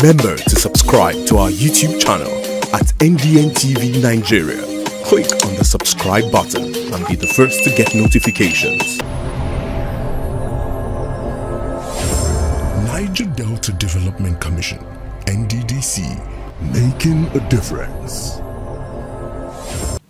Remember to subscribe to our YouTube channel at NDN Nigeria. Click on the subscribe button and be the first to get notifications. Niger Delta Development Commission, NDDC, making a difference.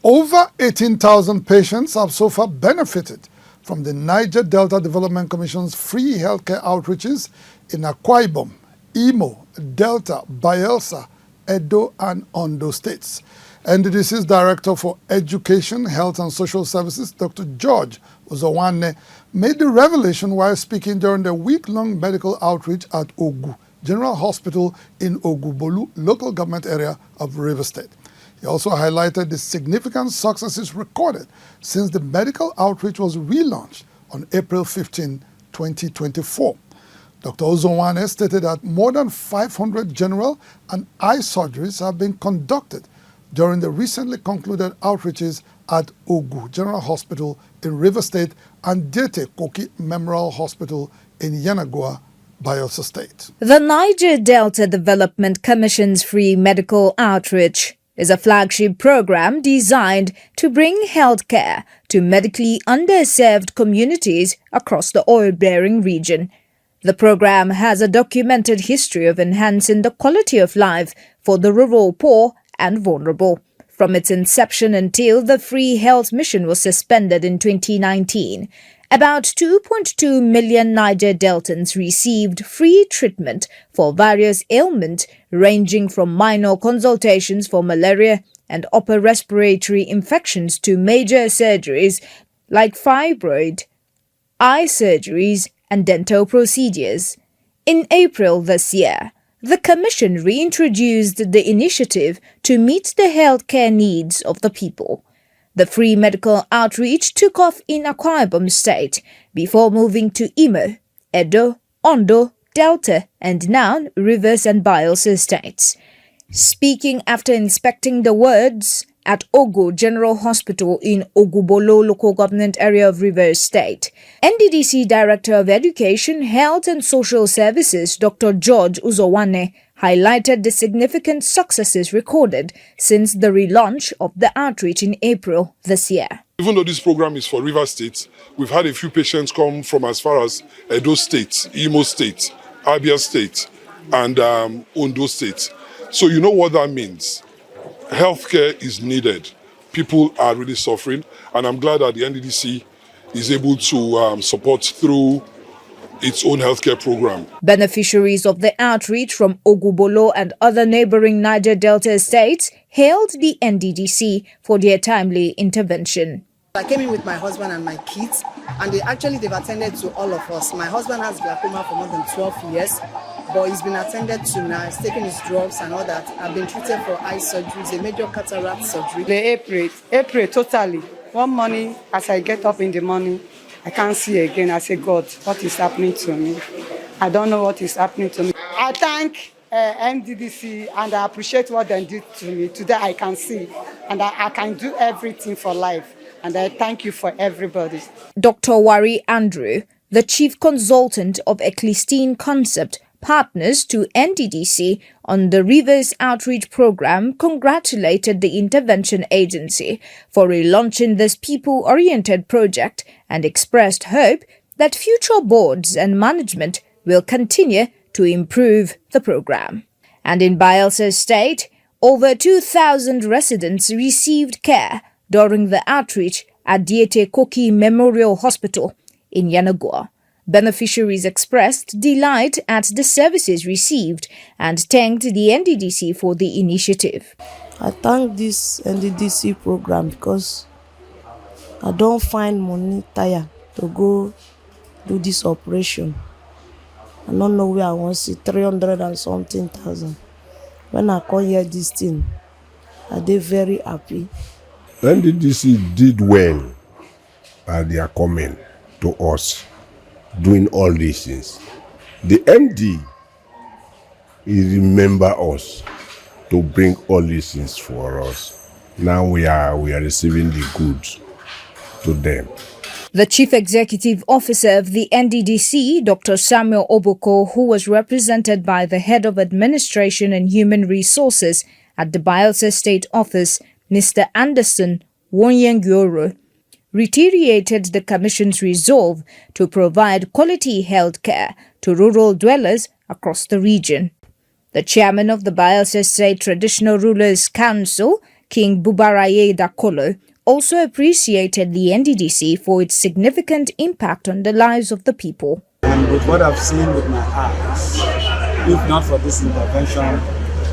Over 18,000 patients have so far benefited from the Niger Delta Development Commission's free healthcare outreaches in Akwa Ibom, Imo, Delta, Bayelsa, Edo, and Ondo states. NDDC's Director for Education, Health and Social Services, Dr. George Uzowane, made the revelation while speaking during the week-long medical outreach at Ogu General Hospital in Ogubolu, local government area of Rivers State. He also highlighted the significant successes recorded since the medical outreach was relaunched on April 15, 2024. Dr. Uzowane stated that more than 500 general and eye surgeries have been conducted during the recently concluded outreaches at Ogu General Hospital in Rivers State and Dete Koki Memorial Hospital in Yenagoa, Bayelsa State. The Niger Delta Development Commission's free medical outreach is a flagship program designed to bring healthcare to medically underserved communities across the oil-bearing region. The program has a documented history of enhancing the quality of life for the rural poor and vulnerable. From its inception until the free health mission was suspended in 2019, about 2.2 million Niger Deltans received free treatment for various ailments ranging from minor consultations for malaria and upper respiratory infections to major surgeries like fibroid, eye surgeries, and dental procedures. In April this year, the Commission reintroduced the initiative to meet the healthcare needs of the people. The free medical outreach took off in Akwa Ibom State before moving to Imo, Edo, Ondo, Delta, and now Rivers and Bayelsa states. Speaking after inspecting the wards at Ogu General Hospital in Ogubolo local government area of Rivers State, NDDC Director of Education, Health and Social Services, Dr. George Uzowane, highlighted the significant successes recorded since the relaunch of the outreach in April this year. Even though this program is for Rivers State, we've had a few patients come from as far as Edo State, Imo State, Abia State, and Ondo State. So you know what that means. Healthcare is needed. People are really suffering, and I'm glad that the NDDC is able to support through its own healthcare program. Beneficiaries of the outreach from Ogubolo and other neighboring Niger Delta states hailed the NDDC for their timely intervention. I came in with my husband and my kids, and they've attended to all of us. My husband has glaucoma for more than 12 years, but he's been attended to now. He's taking his drugs and all that. I've been treated for eye surgeries, a major cataract surgery. April, totally. One morning, as I get up in the morning, I can't see again. I say, God, what is happening to me? I don't know what is happening to me. I thank NDDC and I appreciate what they did to me. Today I can see and I can do everything for life. And I thank you for everybody. Dr. Wari Andrew, the chief consultant of Ecclestine Concept, partners to NDDC on the Rivers Outreach Program, congratulated the intervention agency for relaunching this people-oriented project and expressed hope that future boards and management will continue to improve the program. And in Bayelsa State, over 2,000 residents received care during the outreach at Dete Koki Memorial Hospital in Yenagoa. Beneficiaries expressed delight at the services received and thanked the NDDC for the initiative. I thank this NDDC program because I don't find money tire to go do this operation. I don't know where I want to see 300 and something thousand. When I come hear this thing, I did very happy. NDDC did well by their comment to us, doing all these things. The MD, he remember us to bring all these things for us. Now we are receiving the goods to them. The Chief Executive Officer of the Nddc, Dr. Samuel Oboko, who was represented by the Head of Administration and Human Resources at the Bayelsa State Office, Mr. Anderson Wonyengyoro, reiterated the Commission's resolve to provide quality health care to rural dwellers across the region. The chairman of the Bayelsa State Traditional Rulers Council, King Bubaraye Dakolo, also appreciated the Nddc for its significant impact on the lives of the people. And with what I've seen with my eyes, if not for this intervention,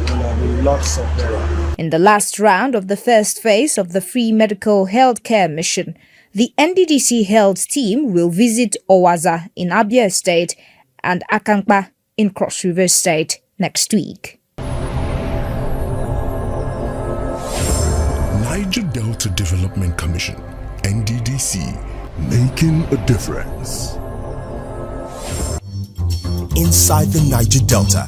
there will be lots of error. In the last round of the first phase of the free medical health care mission, the Nddc health team will visit Owaza in Abia State and Akankpa in Cross River State next week. Niger Delta Development Commission, NDDC, making a difference. Inside the Niger Delta,